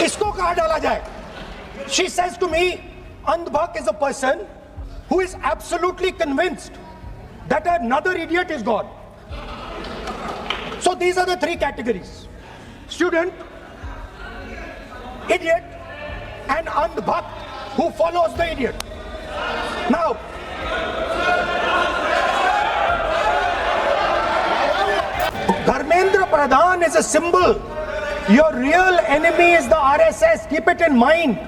इसको कहाँ डाला जाए? She says to me, Andhbhak is a person who is absolutely convinced that another idiot is God. So these are the three categories: student, idiot, and Andhbhak who follows the idiot. Now, Dharmendra Pradhan is a symbol. Your real enemy is the RSS. Keep it in mind.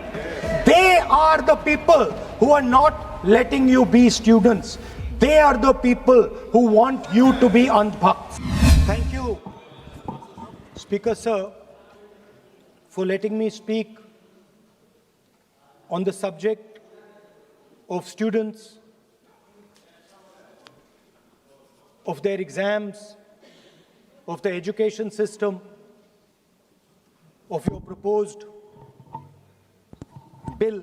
They are the people who are not letting you be students. They are the people who want you to be Andhbhaks. Thank you, Speaker Sir, for letting me speak on the subject of students, of their exams, of the education system, of your proposed bill.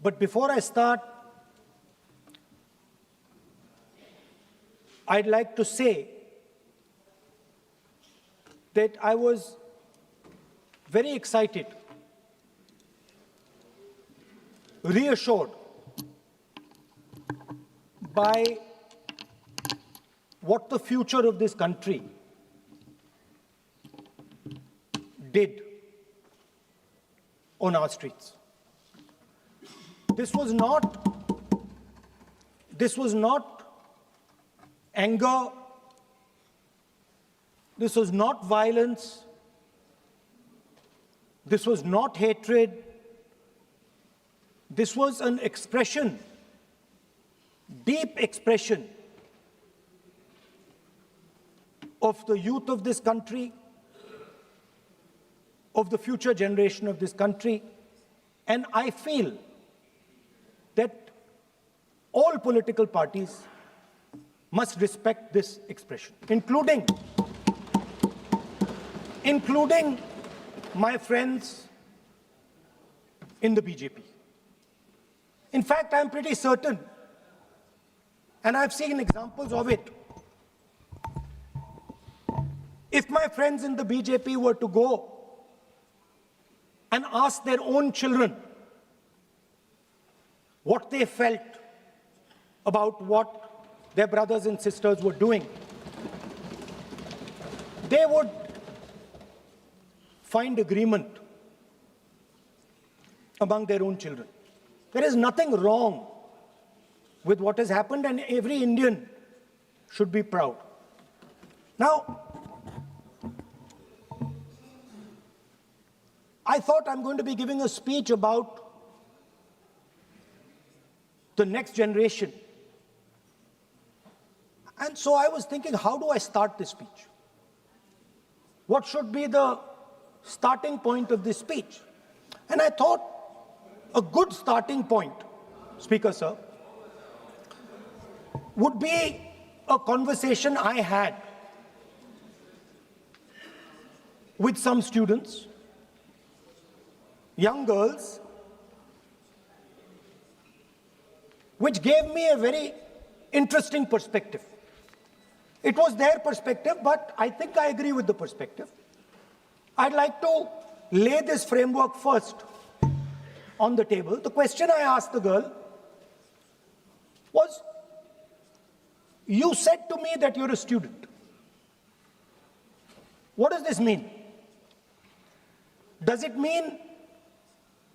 But before I start, I'd like to say that I was very excited, reassured by what the future of this country did on our streets. This was not anger. This was not violence. This was not hatred. This was an expression, deep expression of the youth of this country, of the future generation of this country. And I feel that all political parties must respect this expression, including my friends in the BJP. In fact, I'm pretty certain, and I've seen examples of it, if my friends in the BJP were to go and ask their own children what they felt about what their brothers and sisters were doing, they would find agreement among their own children. There is nothing wrong with what has happened, and every Indian should be proud. Now, I thought I'm going to be giving a speech about the next generation. And so I was thinking, how do I start this speech? What should be the starting point of this speech? And I thought a good starting point, Speaker Sir, would be a conversation I had with some students, young girls, which gave me a very interesting perspective. It was their perspective, but I think I agree with the perspective. I'd like to lay this framework first on the table. The question I asked the girl was, you said to me that you're a student. What does this mean? Does it mean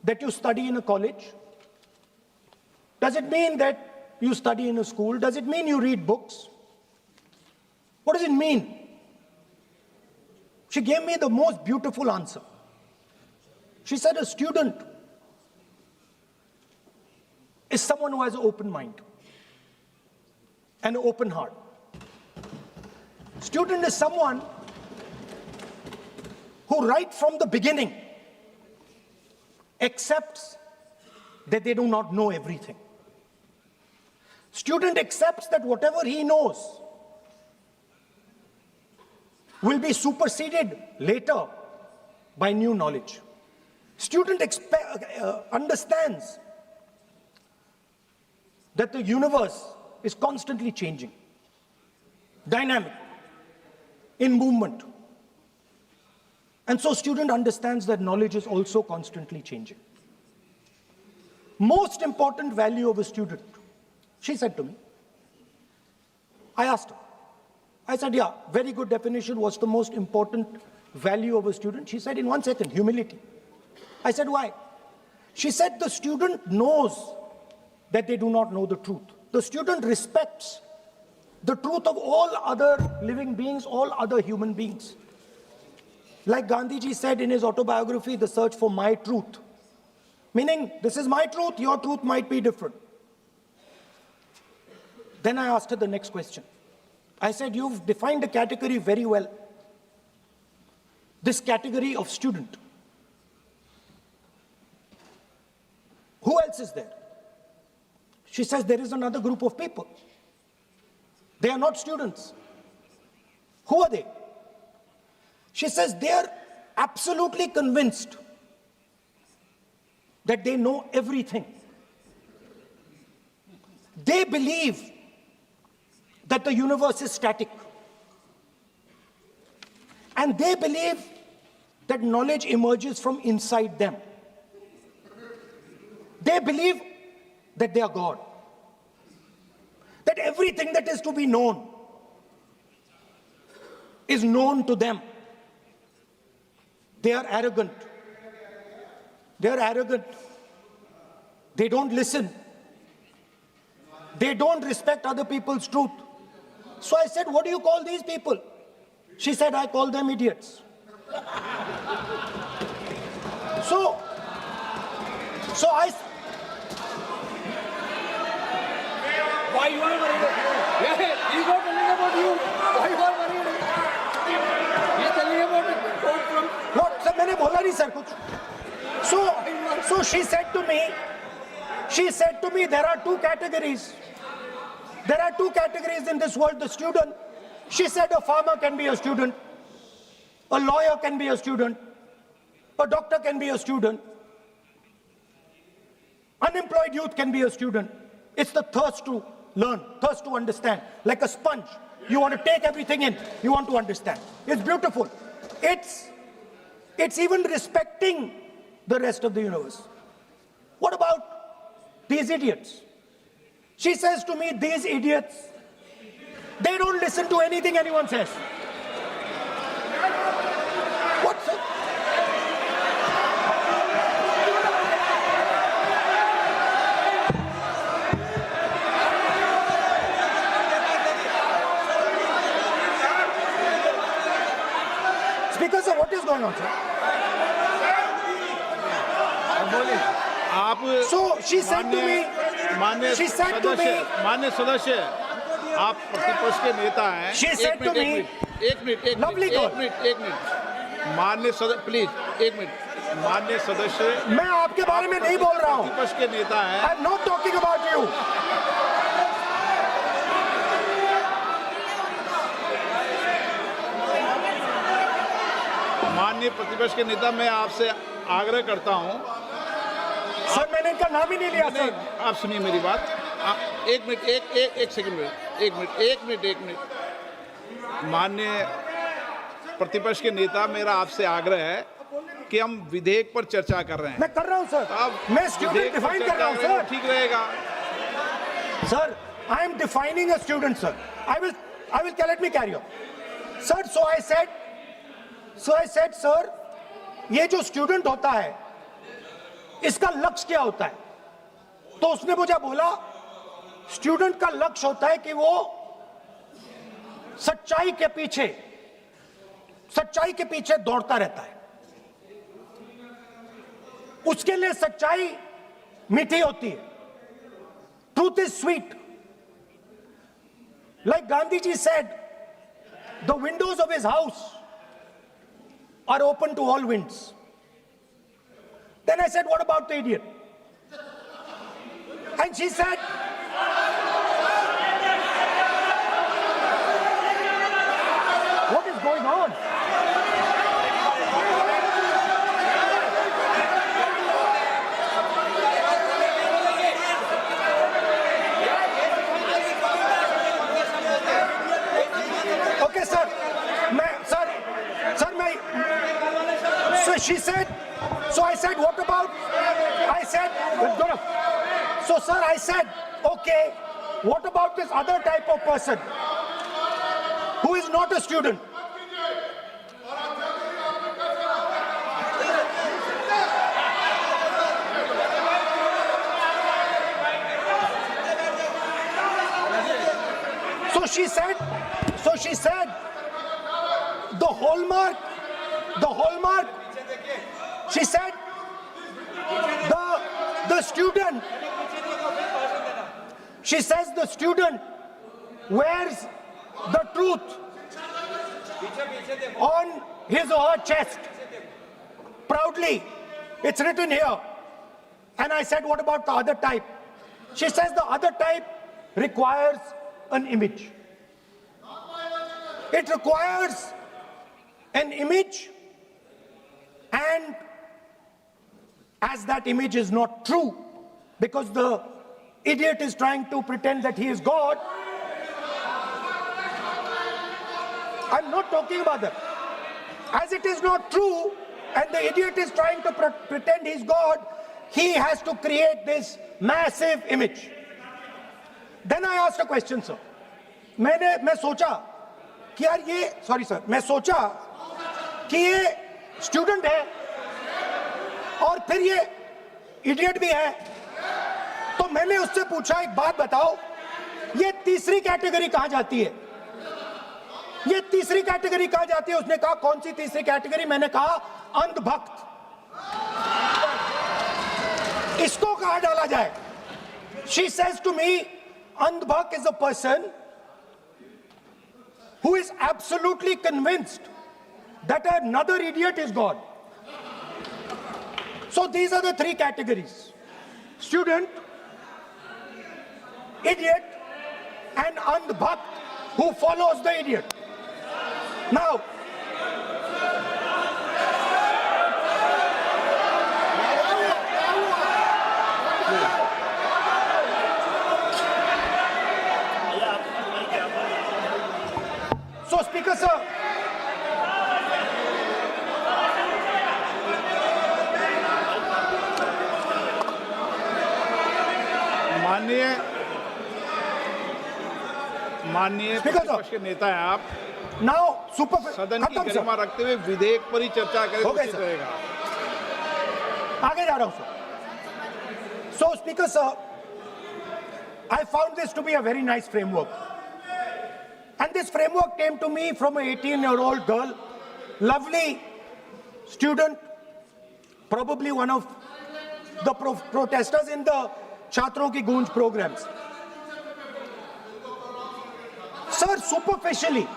that you study in a college? Does it mean that you study in a school? Does it mean you read books? What does it mean? She gave me the most beautiful answer. She said a student is someone who has an open mind and an open heart. Student is someone who right from the beginning accepts that they do not know everything. Student accepts that whatever he knows will be superseded later by new knowledge. Student understands that the universe is constantly changing, dynamic, in movement. And so student understands that knowledge is also constantly changing. Most important value of a student, she said to me. I asked her. I said, yeah, very good definition. What's the most important value of a student? She said in 1 second, humility. I said, why? She said the student knows that they do not know the truth. The student respects the truth of all other living beings, all other human beings. Like Gandhiji said in his autobiography, The Search for My Truth. Meaning, this is my truth, your truth might be different. Then I asked her the next question. I said, you've defined a category very well. This category of student. Who else is there? She says, there is another group of people. They are not students. Who are they? She says, they are absolutely convinced that they know everything. They believe that the universe is static. And they believe that knowledge emerges from inside them. They believe that they are God. That everything that is to be known is known to them. They are arrogant. They are arrogant. They don't listen. They don't respect other people's truth. So I said, what do you call these people? She said, I call them idiots. So I... Why you are worried? Yeah, he's not telling about you. Why you are worried? He's telling about the quote from... What? Sir, मैंने बोला नहीं sir कुछ. So she said to me, there are two categories. There are two categories in this world. The student, she said a farmer can be a student, a lawyer can be a student, a doctor can be a student, unemployed youth can be a student. It's the thirst to learn, thirst to understand. Like a sponge. You want to take everything in. You want to understand. It's beautiful. It's even respecting the rest of the universe. What about these idiots? She says to me, these idiots, they don't listen to anything anyone says. What's it? Speaker sir, what is going on, sir? So she said to me, माननीय सदस्य, आप प्रतिपक्ष के नेता हैं. She said to me, एक minute, माननीय सदस्य, प्लीज एक मिनट. माननीय सदस्य, मैं आपके बारे में नहीं बोल रहा हूँ. प्रतिपक्ष के नेता हैं. I'm not talking about you. माननीय प्रतिपक्ष के नेता, मैं आपसे आग्रह करता हूं. सर मैंने इनका नाम ही नहीं लिया सर. आप सुनिए मेरी बात. एक मिनट, एक सेकंड में, एक मिनट. माननीय प्रतिपक्ष के नेता, मेरा आपसे आग्रह है कि हम विधेयक पर चर्चा कर रहे हैं. मैं कर रहा हूं सर. मैं स्टूडेंट डिफाइन कर रहा हूं सर. ठीक रहेगा sir. I am defining a student, sir. I will let me carry on. Sir, so I said, sir, ये जो स्टूडेंट होता है, इसका लक्ष्य क्या होता है? तो उसने मुझे बोला, स्टूडेंट का लक्ष्य होता है कि वो सच्चाई के पीछे दौड़ता रहता है. उसके लिए सच्चाई मीठी होती है. Truth is sweet. Like Gandhiji said, the windows of his house are open to all winds. Then I said, what about the idiot? And she said, what is going on? Okay, sir. she said, so I said, what about, I said, so sir, I said, okay, what about this other type of person who is not a student? So she said, the hallmark, she said, the student, she says the student wears the truth on his or her chest. Proudly, it's written here. And I said, what about the other type? She says the other type requires an image. It requires an image, and as that image is not true, because the idiot is trying to pretend that he is God. I'm not talking about that. As it is not true, and the idiot is trying to pretend he's God, he has to create this massive image. Then I asked a question, sir. मैं सोचा कि यार ये, sorry sir, मैं सोचा कि ये student है और फिर ये इडियट भी है, तो मैंने उससे पूछा, एक बात बताओ, ये तीसरी कैटेगरी कहां जाती है? ये तीसरी कैटेगरी कहां जाती है? उसने कहा, कौन सी तीसरी कैटेगरी? मैंने कहा, अंधभक्त। इसको कहां डाला जाए? She says to me, अंधभक्त is a person who is absolutely convinced that another idiot is God. So these are the three categories: student, idiot, and andhbhakt who follows the idiot. Now, so Speaker sir, माननीय Speaker sir, प्रतिपक्ष के नेता हैं आप, now super सदन की खत्म sir, गरिमा रखते हुए विधेयक पर ही चर्चा करें तो हो गए उचित सर। रहेगा। आगे जा रहा हूं sir. So Speaker sir, I found this to be a very nice framework. And this framework came to me from an 18-year-old girl, lovely student, probably one of the protesters in the Chhatron Ki Goonj programs. Sir, superficially,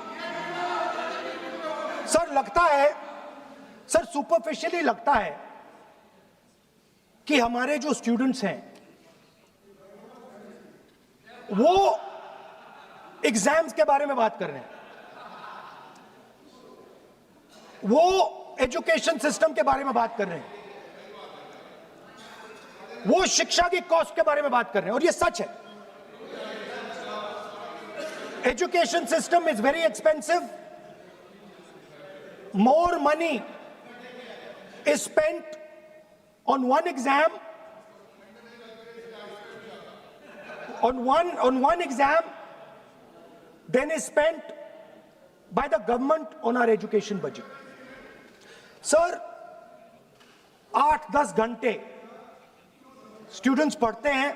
sir, superficially लगता है कि हमारे जो students हैं, वो exams के बारे में बात कर रहे हैं, वो एजुकेशन सिस्टम के बारे में बात कर रहे हैं, वो शिक्षा की कॉस्ट के बारे में बात कर रहे हैं, और ये सच है। Education system is very expensive, more money is spent on one exam, on one exam then is spent by the government on our education budget. Sir, 8-10 घंटे स्टूडेंट्स पढ़ते हैं,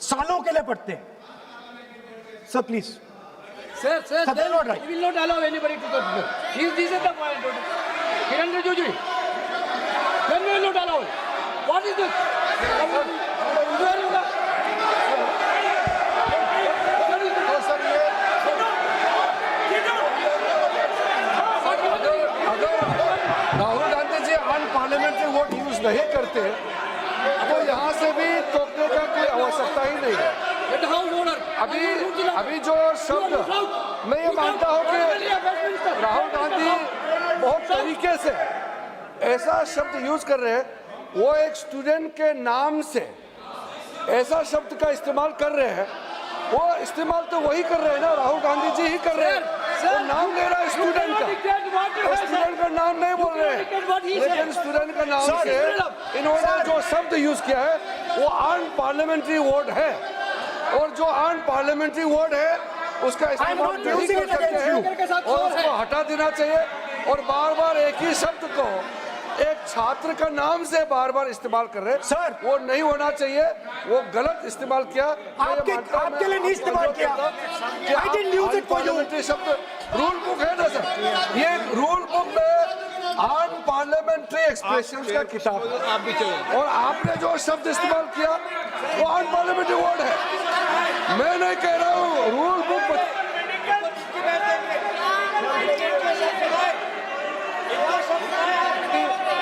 सालों के लिए पढ़ते हैं। Sir please, Sir, Sir, they are not right. we will not allow anybody to go to the. This is the point. Kiran Rijiju, when we will not allow it. What is this? Where is the? Rahul Gandhi ji unparliamentary word use नहीं करते तो यहाँ से भी टोकने का कोई आवश्यकता ही नहीं है। Let the house owner. अभी जो शब्द मैं ये मानता हूँ कि राहुल गांधी बहुत तरीके से ऐसा शब्द यूज कर रहे हैं, वो एक स्टूडेंट के नाम से ऐसा शब्द का इस्तेमाल कर रहे हैं, वो इस्तेमाल तो वही कर रहे हैं ना, राहुल गांधी जी ही कर रहे हैं। वो नाम ले रहा है स्टूडेंट का, स्टूडेंट का का नाम नहीं बोल रहे हैं, लेकिन स्टूडेंट का नाम Sir, से इन्होंने जो शब्द यूज किया है वो अनपार्लियामेंट्री वर्ड है, और जो अनपार्लियामेंट्री वर्ड है उसका इस्तेमाल not नहीं using कर it सकते against हैं और उसको हटा देना चाहिए। और बार बार एक ही शब्द को एक छात्र का नाम से बार बार इस्तेमाल कर रहे हैं, Sir, वो नहीं होना चाहिए, वो गलत इस्तेमाल किया। आपके लिए नहीं इस्तेमाल किया। I didn't use it for you. Unparliamentary शब्द रूल बुक है ना सर, ये रूल बुक में अनपार्लियामेंट्री एक्सप्रेशंस का किताब है, आप भी चले। और आपने जो शब्द इस्तेमाल किया वो अनपार्लियामेंट्री वर्ड है। मैं नहीं कह रहा हूँ, रूल बुक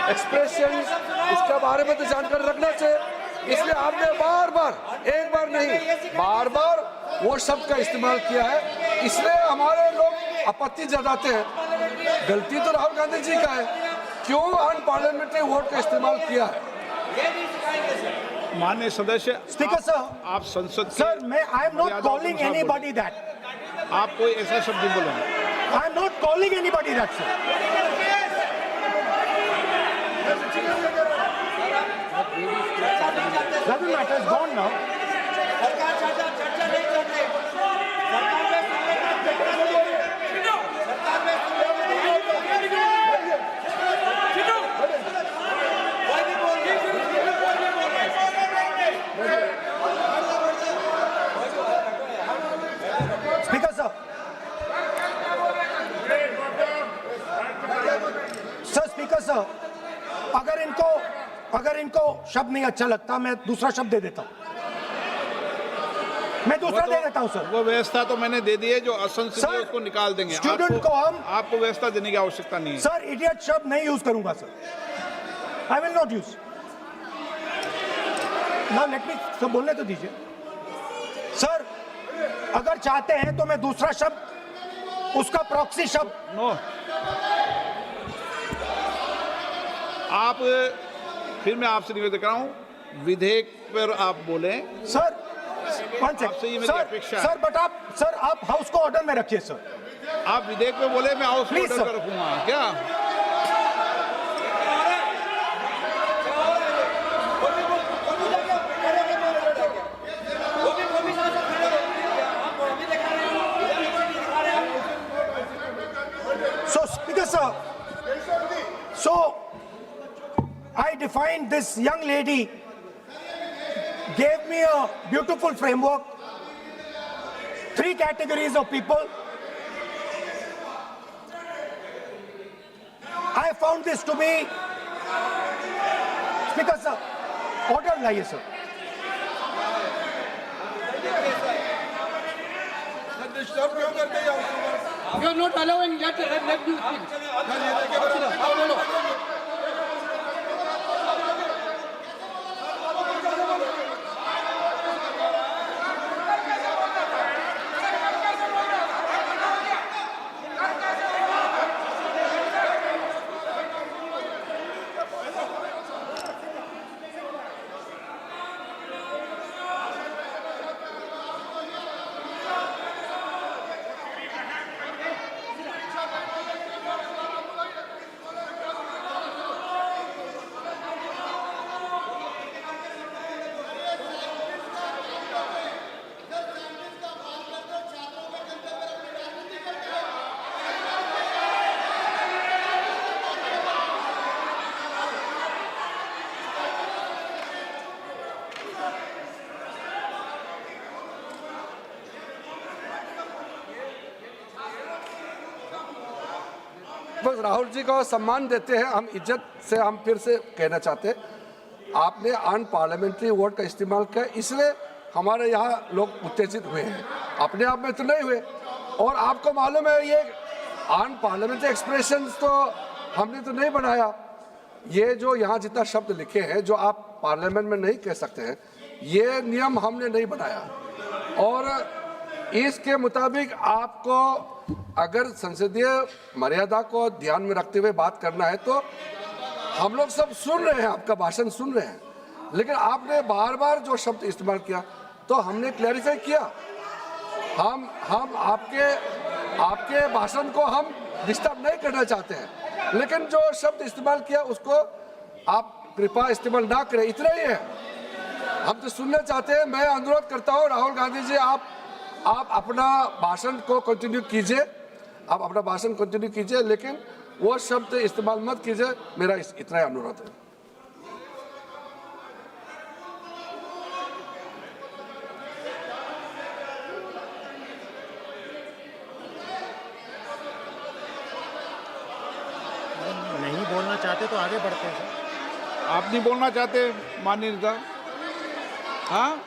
एक्सप्रेशन इसके बारे में तो जानकारी रखना चाहिए, इसलिए आपने बार बार, एक बार नहीं बार बार वो शब्द का इस्तेमाल किया है, इसलिए हमारे लोग आपत्ति जताते हैं। गलती तो राहुल गांधी जी का है, क्यों अनपार्लियामेंट्री वर्ड का इस्तेमाल किया है। माननीय सदस्य, स्पीकर सर, आप संसद के सर मैं आई एम नॉट मर्यादा कॉलिंग के अनुसार एनीबॉडी दैट, बोलें। आप कोई ऐसा शब्द नहीं बोलेंगे। I am not calling anybody that sir. Doesn't matter, it's gone now. Speaker sir. Sir, Speaker sir, अगर इनको शब्द नहीं अच्छा लगता मैं दूसरा शब्द दे देता हूं, मैं दूसरा दे देता हूं सर। वो व्यवस्था तो मैंने दे दी है, जो असंसदीय सर, उसको निकाल देंगे। स्टूडेंट को हम आपको व्यवस्था देने की आवश्यकता नहीं है। सर इडियट शब्द नहीं यूज करूंगा sir, I will not use. ना लेट मी सब बोलने तो दीजिए सर, अगर चाहते हैं तो मैं दूसरा शब्द, उसका प्रॉक्सी शब्द। नो, आप फिर मैं आपसे निवेदन कर रहा हूं, विधेयक पर आप बोले सर। वन आपसे ये मेरी अपेक्षा है। सर बट आप हाउस को ऑर्डर में रखिए सर। आप विधेयक पे बोले, मैं हाउस में Please, ऑर्डर sir. रखूंगा क्या? So Speaker sir, so I defined this young lady, gave me a beautiful framework, 3 categories of people. I found this to be, Speaker sir, order लाइए sir. You are not allowing let you speak. No, no. बस राहुल जी को सम्मान देते हैं, हम इज्जत से हम फिर से कहना चाहते हैं, आपने अनपार्लियामेंट्री वर्ड का इस्तेमाल किया, इसलिए हमारे यहाँ लोग उत्तेजित हुए हैं, अपने आप में तो नहीं हुए। और आपको मालूम है ये अनपार्लियामेंट्री एक्सप्रेशंस तो हमने तो नहीं बनाया, ये जो यहाँ जितना शब्द लिखे हैं जो आप पार्लियामेंट में नहीं कह सकते हैं, ये नियम हमने नहीं बनाया। और इसके मुताबिक आपको अगर संसदीय मर्यादा को ध्यान में रखते हुए बात करना है तो हम लोग सब सुन रहे हैं, आपका भाषण सुन रहे हैं, लेकिन आपने बार बार जो शब्द इस्तेमाल किया तो हमने क्लैरिफाई किया। हम आपके भाषण को हम डिस्टर्ब नहीं करना चाहते हैं, लेकिन जो शब्द इस्तेमाल किया उसको आप कृपया इस्तेमाल ना करें, इतना ही है। हम तो सुनना चाहते हैं। मैं अनुरोध करता हूं राहुल गांधी जी, आप अपना भाषण को कंटिन्यू कीजिए, आप अपना भाषण कंटिन्यू कीजिए, लेकिन वो शब्द इस्तेमाल मत कीजिए। मेरा इतना ही अनुरोध है। नहीं बोलना चाहते तो आगे बढ़ते हैं सर। आप नहीं बोलना चाहते माननीय नेता? हाँ,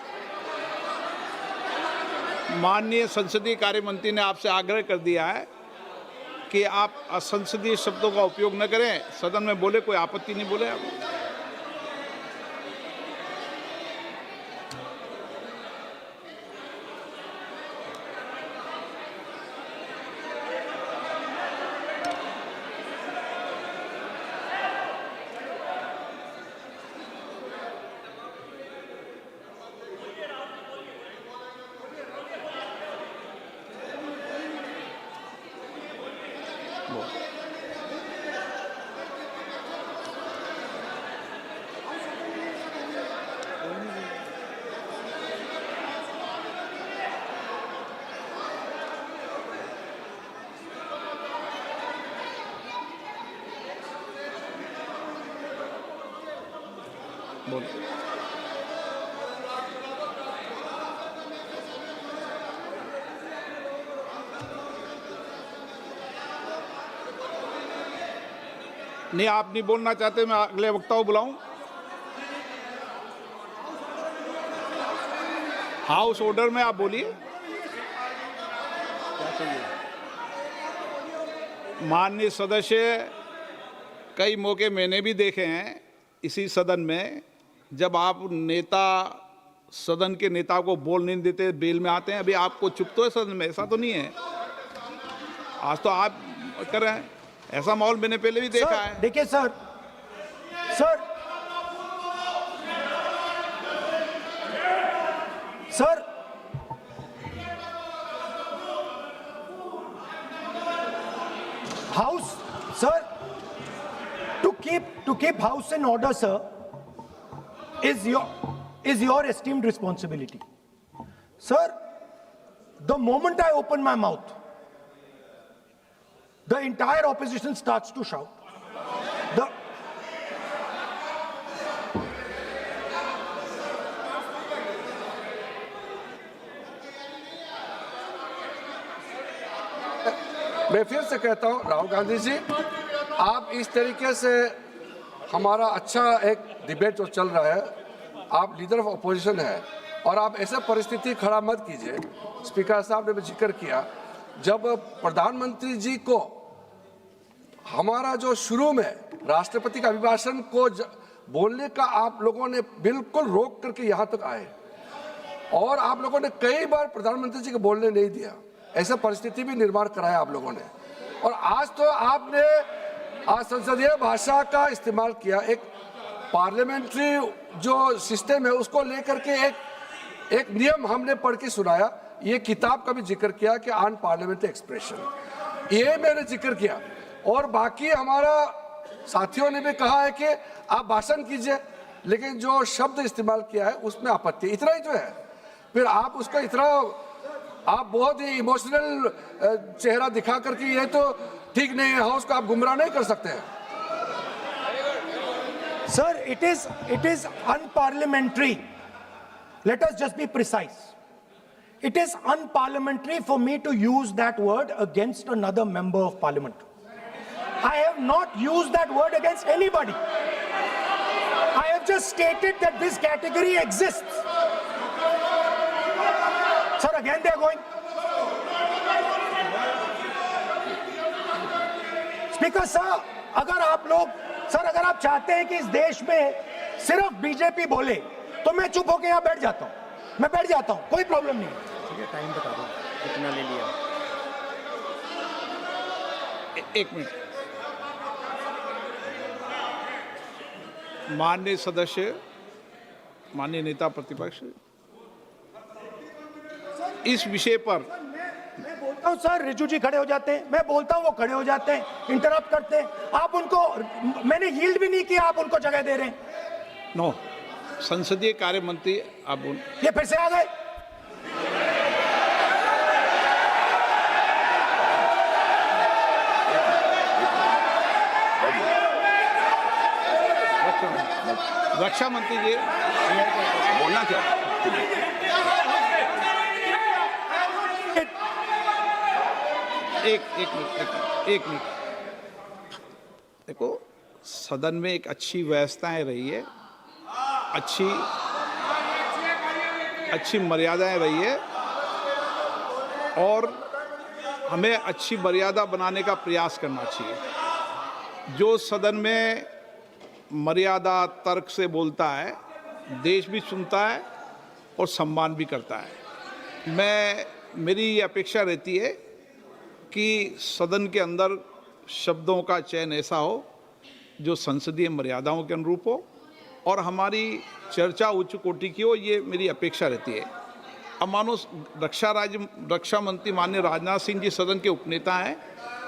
माननीय संसदीय कार्य मंत्री ने आपसे आग्रह कर दिया है कि आप असंसदीय शब्दों का उपयोग न करें, सदन में बोले, कोई आपत्ति नहीं बोले आप। नहीं, आप नहीं बोलना चाहते, मैं अगले वक्ता को बुलाऊं? हाउस ऑर्डर में आप बोलिए। माननीय सदस्य, कई मौके मैंने भी देखे हैं इसी सदन में, जब आप नेता सदन के नेता को बोल नहीं देते, बेल में आते हैं। अभी आपको चुप तो है सदन में, ऐसा तो नहीं है। आज तो आप कर रहे हैं, ऐसा माहौल मैंने पहले भी देखा है। देखिए sir, house sir, to keep house in order, sir, is your esteemed responsibility. Sir, the moment I open my mouth, the entire opposition starts to shout. मैं फिर से कहता हूं राहुल गांधी जी, आप इस तरीके से हमारा अच्छा एक डिबेट जो चल रहा है, आप लीडर ऑफ अपोजिशन है और आप ऐसे परिस्थिति खड़ा मत कीजिए। स्पीकर साहब ने भी जिक्र किया, जब प्रधानमंत्री जी को हमारा जो शुरू में राष्ट्रपति का अभिभाषण को बोलने का आप लोगों ने बिल्कुल रोक करके यहाँ तक आए और आप लोगों ने कई बार प्रधानमंत्री जी को बोलने नहीं दिया। ऐसा परिस्थिति भी निर्माण कराया आप लोगों ने। और आज तो आपने संसदीय भाषा का इस्तेमाल किया, एक पार्लियामेंट्री जो सिस्टम है उसको लेकर के एक नियम हमने पढ़ के सुनाया। ये किताब का भी जिक्र किया कि अन पार्लियामेंट्री एक्सप्रेशन, ये मैंने जिक्र किया। और बाकी हमारा साथियों ने भी कहा है कि आप भाषण कीजिए, लेकिन जो शब्द इस्तेमाल किया है उसमें आपत्ति, इतना ही जो है। फिर आप उसका इतना आप बहुत ही इमोशनल चेहरा दिखा करके ये तो ठीक नहीं है, हाउस को आप गुमराह नहीं कर सकते हैं। Sir, it is unparliamentary. Let us just be precise. It is unparliamentary for me to use that word against another member of parliament. I have not used that word against anybody. I have just stated that this category exists. Sir, again they are going. Speaker sir, अगर आप चाहते हैं कि इस देश में सिर्फ BJP बोले तो मैं चुप होकर यहाँ बैठ जाता हूँ, मैं बैठ जाता हूँ, कोई प्रॉब्लम नहीं। ठीक है, टाइम बता दो कितना ले लिया। एक मिनट। माननीय सदस्य, माननीय नेता प्रतिपक्ष, इस विषय पर सर रिजू जी खड़े हो जाते हैं, मैं बोलता हूं वो खड़े हो जाते हैं, इंटरप्ट करते हैं। आप उनको, मैंने यील्ड भी नहीं किया, आप उनको जगह दे रहे हैं। नो, संसदीय कार्य मंत्री आप ये फिर से आ गए। रक्षा मंत्री जी बोलना क्या? एक मिनट देखो, सदन में एक अच्छी व्यवस्थाएं रही है, अच्छी मर्यादाएं रही है, और हमें अच्छी मर्यादा बनाने का प्रयास करना चाहिए। जो सदन में मर्यादा तर्क से बोलता है, देश भी सुनता है और सम्मान भी करता है। मेरी ये अपेक्षा रहती है कि सदन के अंदर शब्दों का चयन ऐसा हो जो संसदीय मर्यादाओं के अनुरूप हो और हमारी चर्चा उच्च कोटि की हो, ये मेरी अपेक्षा रहती है। अब मानो रक्षा मंत्री माननीय राजनाथ सिंह जी सदन के उपनेता हैं,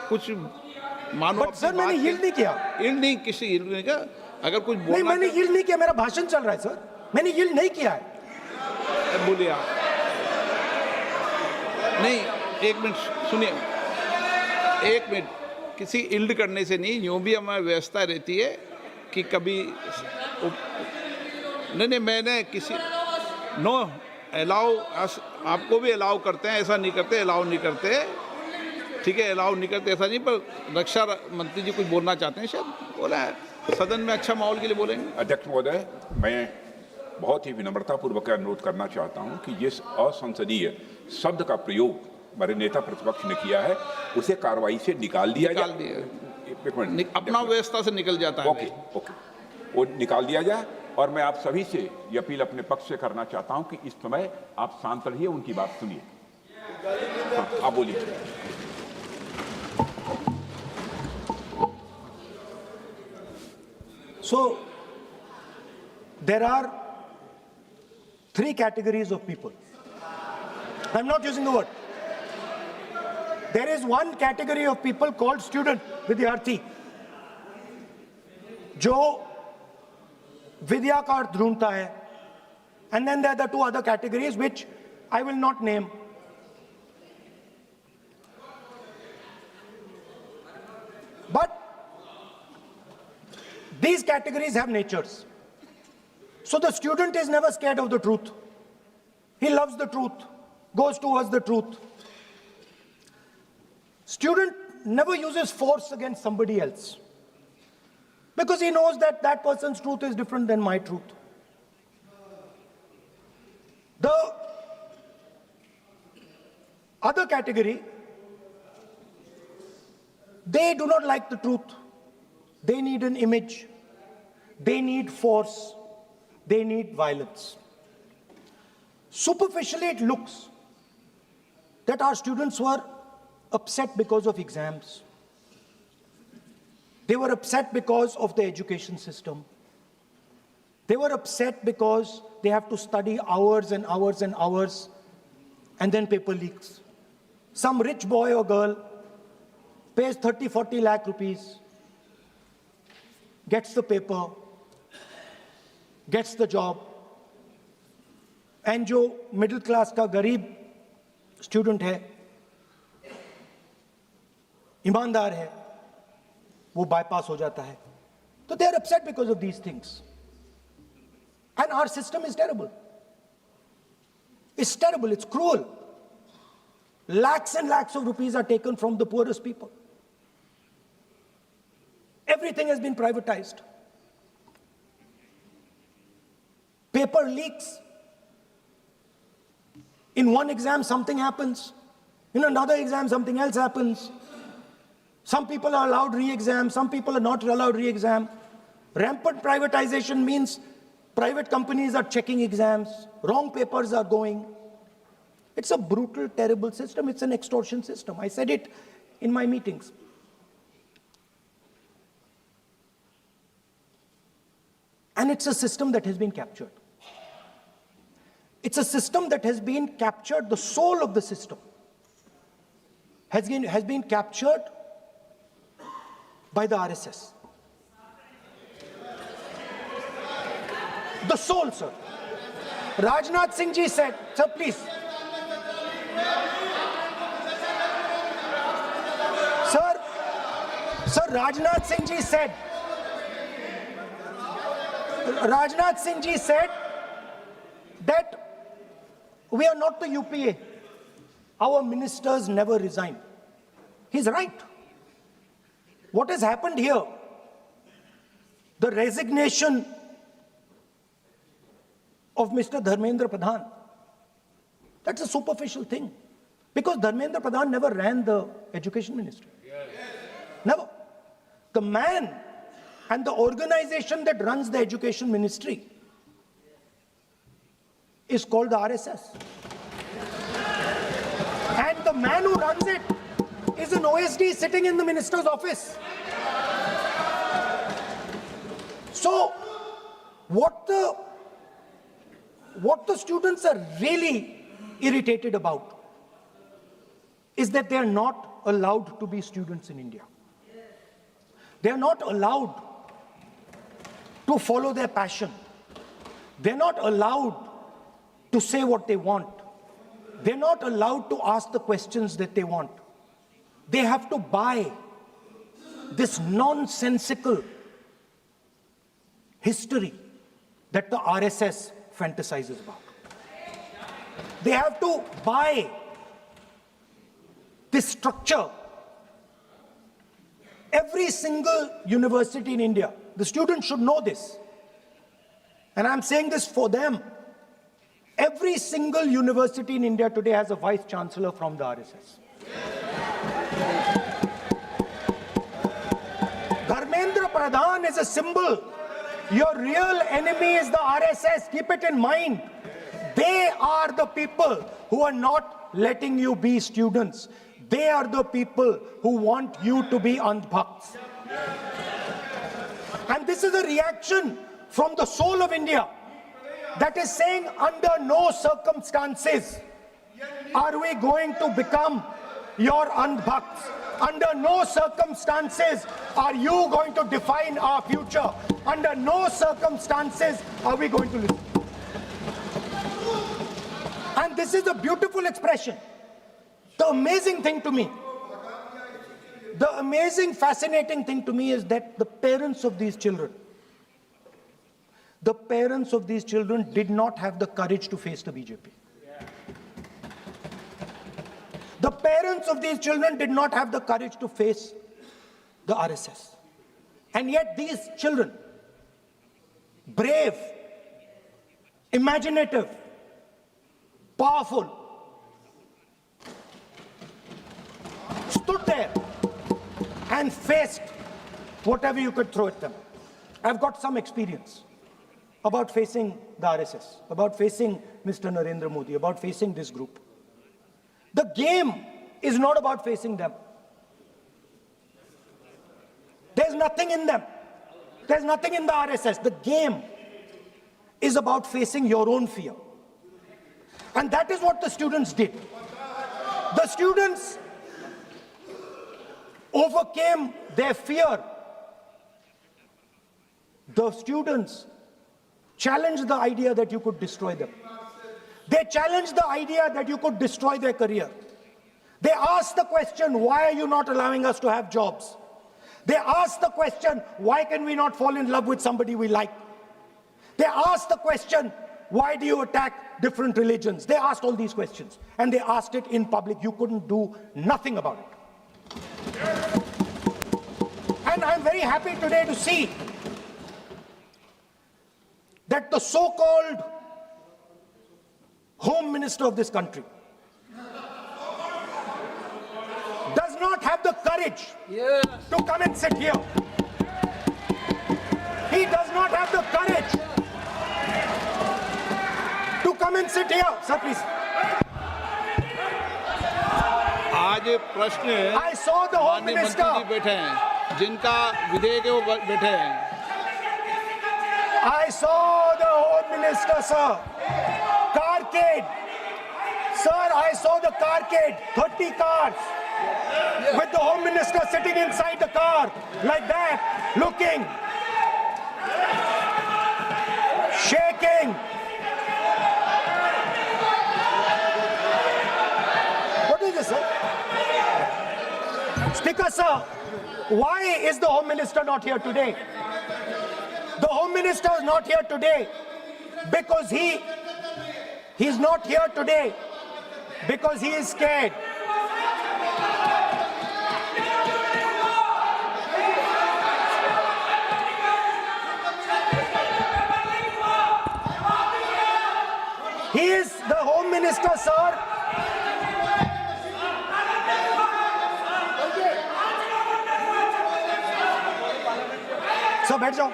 कुछ मानो बट सर मैंने यील्ड नहीं किया। यील्ड नहीं, किसी यील्ड नहीं किया। अगर कुछ नहीं, बोलना मैंने यील्ड नहीं किया, मेरा भाषण चल रहा है सर, मैंने यील्ड नहीं किया है। बोलिए आप। नहीं, एक मिनट सुनिए, एक मिनट। किसी इल्ड करने से नहीं, यूँ भी हमारी व्यवस्था रहती है कि कभी नहीं, मैंने किसी नो अलाउ, आपको भी अलाउ करते हैं, ऐसा नहीं करते, अलाउ नहीं करते, ठीक है, अलाउ नहीं करते ऐसा नहीं। पर रक्षा मंत्री जी कुछ बोलना चाहते हैं, शायद बोला है, सदन में अच्छा माहौल के लिए बोलेंगे। अध्यक्ष महोदय, मैं बहुत ही विनम्रतापूर्वक अनुरोध करना चाहता हूं कि जिस असंसदीय शब्द का प्रयोग हमारे नेता प्रतिपक्ष ने किया है उसे कार्रवाई से निकाल दिया जाए। अपना व्यवस्था से निकल जाता है। ओके, वो निकाल दिया जाए। और मैं आप सभी से ये अपील अपने पक्ष से करना चाहता हूं कि इस समय आप शांत रहिए, उनकी बात सुनिए। हाँ, आप बोलिए। So, there are 3 categories of people. I'm not using the word. There is one category of people called student, विद्यार्थी, जो विद्या का अर्थ ढूंढता है. And then there are the 2 other categories which I will not name. But these categories have natures. So the student is never scared of the truth. He loves the truth, goes towards the truth. Student never uses force against somebody else because he knows that that person's truth is different than my truth. The other category, they do not like the truth. They need an image. They need force. They need violence. Superficially, it looks that our students were upset because of exams. They were upset because of the education system. They were upset because they have to study hours and hours and hours, and then paper leaks. Some rich boy or girl pays 30-40 lakh rupees, gets the paper, gets the job, and जो middle class का गरीब student है, ईमानदार है, वो bypass हो जाता है. So they are upset because of these things. And our system is terrible. It's terrible, it's cruel. Lakhs and lakhs of rupees are taken from the poorest people. Everything has been privatized. Paper leaks. In one exam, something happens. In another exam, something else happens. Some people are allowed re-exam, some people are not allowed re-exam. Rampant privatization means private companies are checking exams, wrong papers are going. It's a brutal, terrible system. It's an extortion system. I said it in my meetings. And it's a system that has been captured. It's a system that has been captured, the soul of the system has been captured by the RSS. The soul, sir. Rajnath Singh ji said, sir, please. Sir, Rajnath Singh ji said, that we are not the UPA. Our ministers never resign. He's right. What has happened here? The resignation of Mr. Dharmendra Pradhan. That's a superficial thing. Because Dharmendra Pradhan never ran the education ministry. Never. The man and the organization that runs the education ministry is called the RSS. And the man who runs it is an OSD sitting in the minister's office. So, what the students are really irritated about is that they are not allowed to be students in India. They are not allowed to follow their passion. They're not allowed to say what they want. They're not allowed to ask the questions that they want. They have to buy this nonsensical history that the RSS fantasizes about. They have to buy this structure. Every single university in India, the students should know this, and I'm saying this for them. Every single university in India today has a vice chancellor from the RSS. Dharmendra Pradhan is a symbol. Your real enemy is the RSS. Keep it in mind. They are the people who are not letting you be students. They are the people who want you to be andhbhakts. And this is a reaction from the soul of India that is saying, under no circumstances are we going to become your andhbhakts. Under no circumstances are you going to define our future. Under no circumstances are we going to listen. And this is a beautiful expression. The amazing thing to me, the amazing, fascinating thing to me is that the parents of these children did not have the courage to face the BJP. The parents of these children did not have the courage to face the RSS. And yet these children, brave, imaginative, powerful, stood there and faced whatever you could throw at them. I've got some experience about facing the RSS, about facing Mr. Narendra Modi, about facing this group. The game is not about facing them. There's nothing in them. There's nothing in the RSS. The game is about facing your own fear. And that is what the students did. The students overcame their fear. The students challenged the idea that you could destroy them. They challenged the idea that you could destroy their career. They asked the question, why are you not allowing us to have jobs? They asked the question, why can we not fall in love with somebody we like? They asked the question, why do you attack different religions? They asked all these questions, and they asked it in public. You couldn't do nothing about it. And I'm very happy today to see that the so-called Home Minister of this country does not have the courage to come and sit here. He does not have the courage to come and sit here. Sir, please. आज प्रश्न है, I saw the Home माननीय Minister. मंत्री जी बैठे हैं, जिनका विधेयक है वो बैठे हैं. I saw the Home Minister, sir. Carcade. Sir, I saw the carcade. 30 cars. with the Home Minister sitting inside the car like that, looking, shaking. What is this, sir? Speaker, sir, why is the Home Minister not here today? The Home Minister is not here today because he's not here today because he is scared. He is the Home Minister, sir. Sir बैठ जाओ।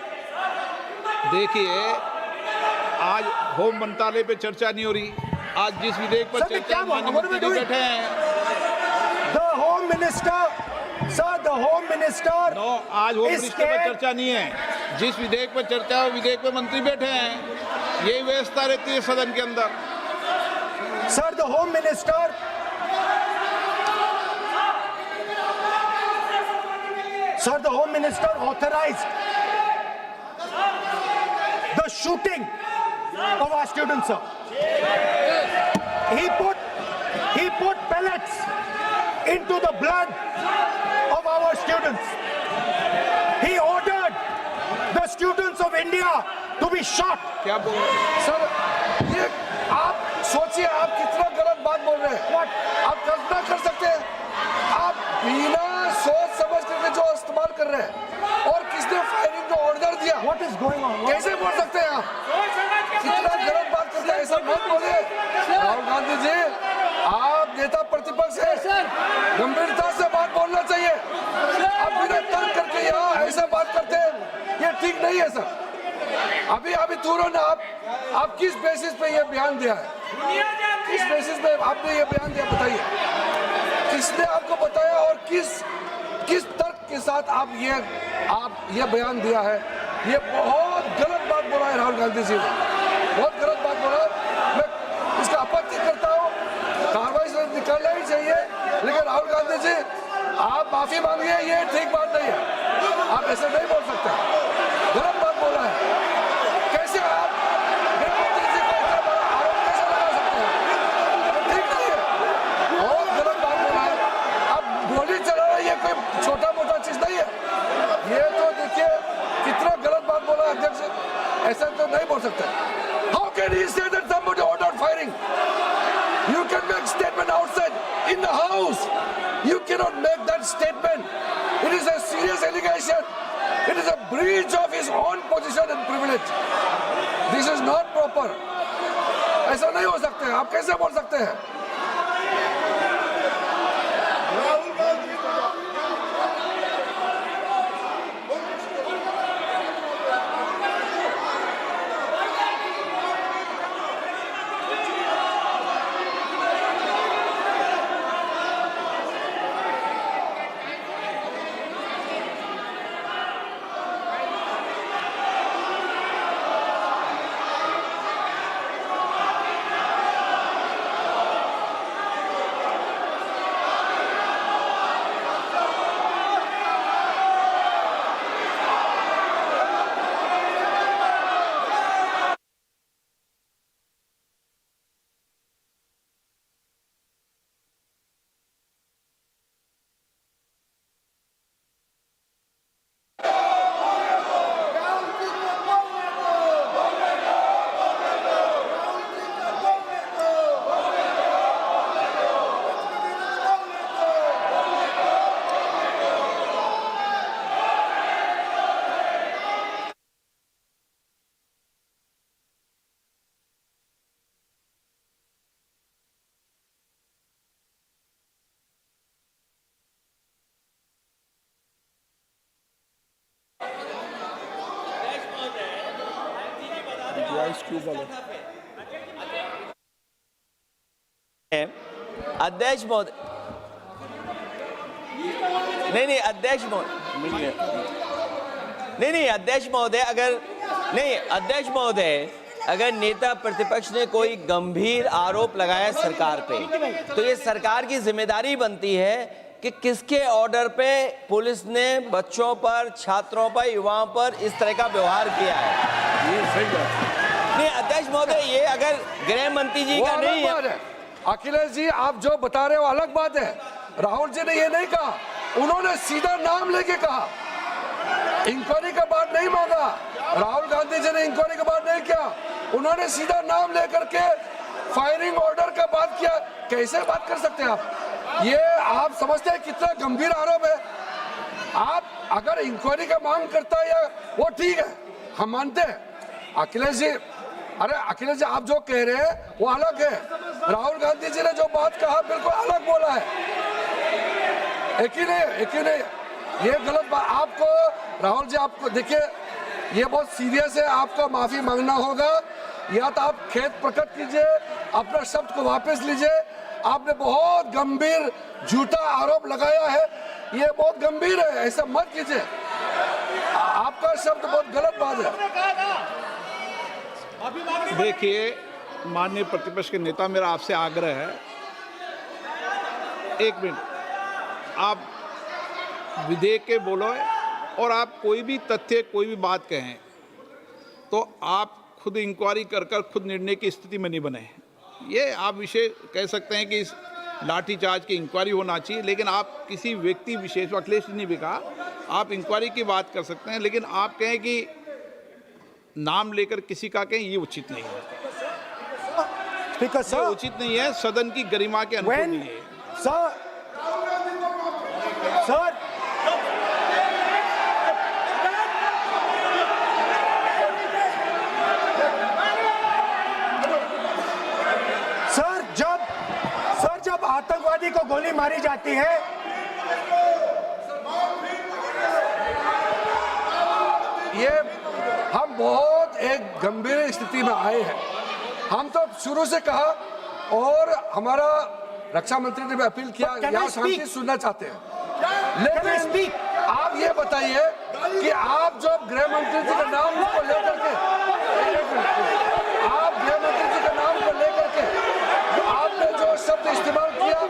देखिए, आज home मंत्रालय पे चर्चा नहीं हो रही। आज जिस विधेयक पर सर, चर्चा क्या माननीय what are we मंत्री doing? बैठे हैं, The Home Minister, sir, the Home Minister no, आज होम is मिनिस्टर पर scared. चर्चा नहीं है। जिस विधेयक पर चर्चा है, विधेयक पर मंत्री बैठे हैं। यही व्यवस्था रहती है सदन के अंदर। Sir, the Home Minister authorized the shooting of our students, sir. He put pellets into the blood of our students. He ordered the students of India to be shot. क्या बोल रहे हैं? सर, ये आप सोचिए, आप कितना गलत बात बोल रहे हैं। आप कल्पना कर सकते हैं, आप बिना सोच समझ करके जो इस्तेमाल कर रहे हैं, और किसने फायरिंग का ऑर्डर दिया, What is going on? कैसे बोल सकते हैं आप? कितना गलत बात करते हैं, ऐसा मत बोले। राहुल गांधी जी, आप नेता प्रतिपक्ष हैं, गंभीरता से बात बोलना चाहिए। आप बिना तर्क करके यहाँ ऐसा बात करते हैं, ये ठीक नहीं है सर। अभी तुरंत आप किस बेसिस पे ये बयान दिया है? किस बेसिस पे आपने ये बयान दिया, बताइए। किसने आपको बताया और किस तर्क के साथ आप ये बयान दिया है? ये बहुत गलत बात बोला है राहुल गांधी जी ने, बहुत गलत बात बोला। मैं इसका आपत्ति करता हूँ, कार्रवाई से निकालना ही चाहिए, लेकिन राहुल गांधी जी, आप माफी मांगिए, ये ठीक बात नहीं है। आप ऐसे नहीं बोल सकते, गलत बात बोला है। कैसे आप गृहमंत्री जी को इतना बड़ा आरोप कैसे लगा सकते हैं? ठीक नहीं है, बहुत गलत बात बोला है। आप गोली चला रहे हैं, ये कोई छोटा मोटा चीज नहीं है। ये तो देखिए कितना गलत बात बोला अध्यक्ष, ऐसा तो नहीं बोल सकते। How can he say that somebody ordered firing? You can make statement outside in the house. You cannot make that statement. It is a serious allegation. It is a breach of his own position and privilege. This is not proper. ऐसा नहीं हो सकते, आप कैसे बोल सकते हैं? अध्यक्ष महोदय, नहीं अध्यक्ष महोदय, नहीं अध्यक्ष महोदय, अध्यक्ष महोदय, अगर नेता प्रतिपक्ष ने कोई गंभीर आरोप लगाया सरकार पे, तो ये सरकार की जिम्मेदारी बनती है कि किसके ऑर्डर पे पुलिस ने बच्चों पर, छात्रों पर, युवाओं पर इस तरह का व्यवहार किया है। ये सही बात नहीं अध्यक्ष महोदय, ये अगर गृह मंत्री जी वो का अलग नहीं बात है। है। अखिलेश जी, आप जो बता रहे हो अलग बात है। राहुल जी ने ये नहीं कहा, उन्होंने सीधा नाम लेके कहा, इंक्वायरी का बात नहीं मांगा। राहुल गांधी जी ने इंक्वायरी का बात नहीं किया, उन्होंने सीधा नाम लेकर के फायरिंग ऑर्डर का बात किया। कैसे बात कर सकते हैं आप? ये आप समझते हैं कितना गंभीर आरोप है? आप अगर इंक्वायरी का मांग करता है या वो ठीक है, हम मानते हैं। अखिलेश जी, अरे अखिलेश जी, आप जो कह रहे हैं वो अलग है। राहुल गांधी जी ने जो बात कहा बिल्कुल अलग बोला है। एक ही नहीं, ये गलत बात। आपको राहुल जी, आपको देखिए, ये बहुत सीरियस है, आपको माफी मांगना होगा, या तो आप खेद प्रकट कीजिए, अपना शब्द को वापस लीजिए। आपने बहुत गंभीर झूठा आरोप लगाया है, ये बहुत गंभीर है, ऐसा मत कीजिए। आपका शब्द बहुत गलत बात है। देखिए माननीय प्रतिपक्ष के नेता, मेरा आपसे आग्रह है, एक मिनट, आप विधेयक के बोलो और आप कोई भी तथ्य, कोई भी बात कहें तो आप खुद इंक्वायरी कर खुद निर्णय की स्थिति में नहीं बने। ये आप विषय कह सकते हैं कि इस लाठीचार्ज की इंक्वायरी होना चाहिए, लेकिन आप किसी व्यक्ति विशेष, अखिलेश ने भी कहा, आप इंक्वायरी की बात कर सकते हैं, लेकिन आप कहें कि नाम लेकर किसी का कहें, ये उचित नहीं है। Speaker, ये sir, उचित नहीं है, सदन की गरिमा के अनुकूल when, नहीं है। sir, सर, जब आतंकवादी को गोली मारी जाती है, ये हम बहुत एक गंभीर स्थिति में आए हैं। हम तो शुरू से कहा, और हमारा रक्षा मंत्री ने भी अपील किया, But can I यहाँ शांति speak? सुनना चाहते हैं। Can I speak? लेकिन आप ये बताइए कि आप जो गृह मंत्री जी का नाम को लेकर के, आप गृह मंत्री जी का नाम को लेकर के आपने जो शब्द इस्तेमाल किया,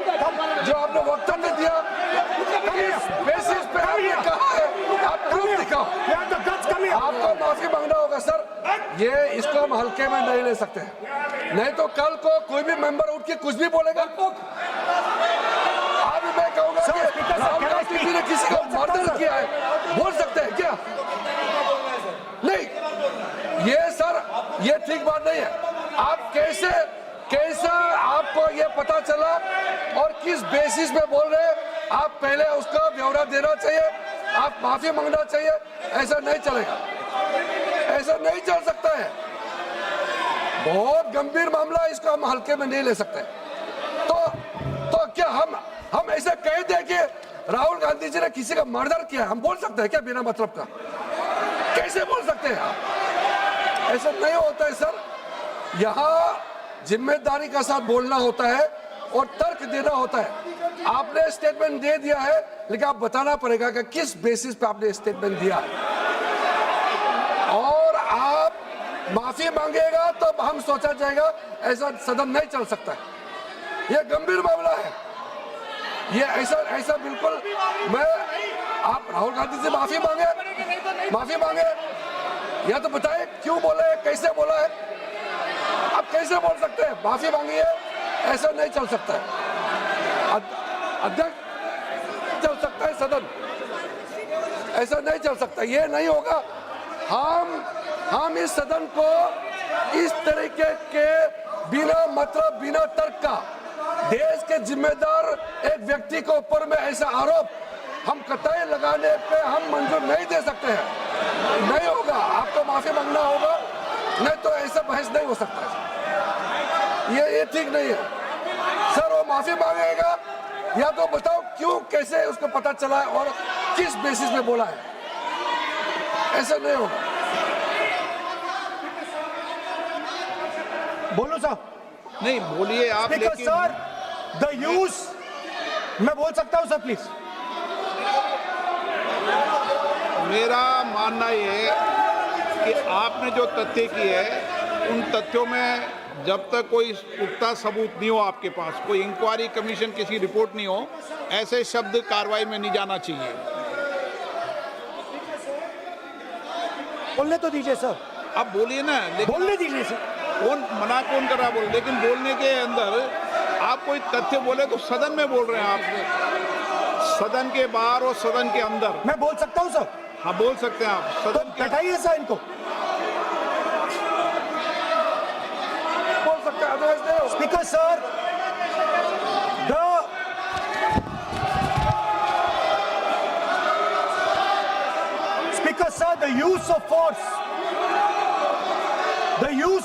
जो आपने वक्तव्य दिया, इस बेसिस पे आपने कहा है, आप प्रूफ दिखाओ। आपको माफी मांगना होगा सर, ये इसको हम हल्के में नहीं ले सकते, नहीं तो कल को कोई भी मेंबर उठ के कुछ भी बोलेगा। आज मैं कहूंगा कि राहुल गांधी जी ने किसी को मर्डर किया है, बोल सकते हैं क्या? नहीं, ये सर, ये ठीक बात नहीं है। आप कैसा आपको ये पता चला और किस बेसिस पे बोल रहे हैं? आप पहले उसका ब्यौरा देना चाहिए, आप माफी मांगना चाहिए। ऐसा नहीं चलेगा, ऐसा नहीं चल सकता है। बहुत गंभीर मामला है, इसको हम हल्के में नहीं ले सकते। तो क्या हम ऐसा कह दें कि राहुल गांधी जी ने किसी का मर्डर किया, हम बोल सकते हैं क्या बिना मतलब का? कैसे बोल सकते हैं आप? ऐसा नहीं होता है सर। यहाँ जिम्मेदारी का साथ बोलना होता है और तर्क देना होता है। आपने स्टेटमेंट दे दिया है, लेकिन आप बताना पड़ेगा कि किस बेसिस पे आपने स्टेटमेंट दिया है, और आप माफी मांगेगा तो हम सोचा जाएगा। ऐसा सदन नहीं चल सकता है, यह गंभीर मामला है। ये ऐसा बिल्कुल, मैं आप राहुल गांधी से माफी मांगे, या तो बताए क्यों बोला है, कैसे बोला है। आप कैसे बोल सकते हैं? माफी मांगिए, ऐसा नहीं चल सकता है। अध्यक्ष चल सकता है सदन, ऐसा नहीं चल सकता, ये नहीं होगा। हम इस सदन को इस तरीके के बिना मतलब, बिना तर्क का, देश के जिम्मेदार एक व्यक्ति के ऊपर में ऐसा आरोप हम कतई लगाने पे हम मंजूर नहीं दे सकते हैं। नहीं होगा, आपको माफी मांगना होगा, नहीं तो ऐसा बहस नहीं हो सकता है। ये ठीक नहीं है सर। वो माफी मांगेगा, या तो बताओ क्यों, कैसे उसको पता चला है और किस बेसिस पे बोला है। ऐसा नहीं होगा। बोलो साहब। नहीं बोलिए आप, स्पीकर लेकिन सर, द यूज, मैं बोल सकता हूं सर प्लीज? मेरा मानना ये है कि आपने जो तथ्य किए हैं, उन तथ्यों में जब तक कोई पुख्ता सबूत नहीं हो आपके पास, कोई इंक्वायरी कमीशन किसी रिपोर्ट नहीं हो, ऐसे शब्द कार्रवाई में नहीं जाना चाहिए। बोलने तो दीजिए सर, आप बोलिए ना, लेकिन बोलने दीजिए सर। कौन कर रहा बोल, लेकिन बोलने के अंदर आप कोई तथ्य बोले तो सदन में बोल रहे हैं आप, सदन के बाहर और सदन के अंदर। मैं बोल सकता हूं सर? हाँ बोल सकते हैं आप, तो सदन के बैठाइए सर इनको। बोल सकते हैं, अदरवाइज नहीं होगा। Speaker sir, the use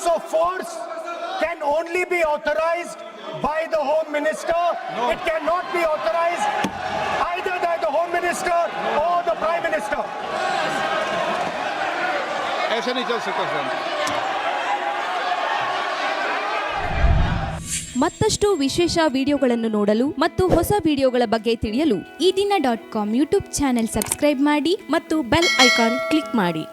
of force can only be authorized by the Home Minister. No. It cannot be authorized either by the Home Minister or the Prime Minister. ऐसे नहीं चल सकता सर। ಮತ್ತಷ್ಟು ವಿಶೇಷ ವಿಡಿಯೋಗಳನ್ನು ನೋಡಲು ಮತ್ತು ಹೊಸ ವಿಡಿಯೋಗಳ ಬಗ್ಗೆ ತಿಳಿಯಲು ಈ ದಿನ .com ಯೂಟ್ಯೂಬ್ ಚಾನೆಲ್ ಸಬ್ಸ್ಕ್ರೈಬ್ ಮಾಡಿ ಮತ್ತು ಬೆಲ್ ಐಕಾನ್ ಕ್ಲಿಕ್ ಮಾಡಿ.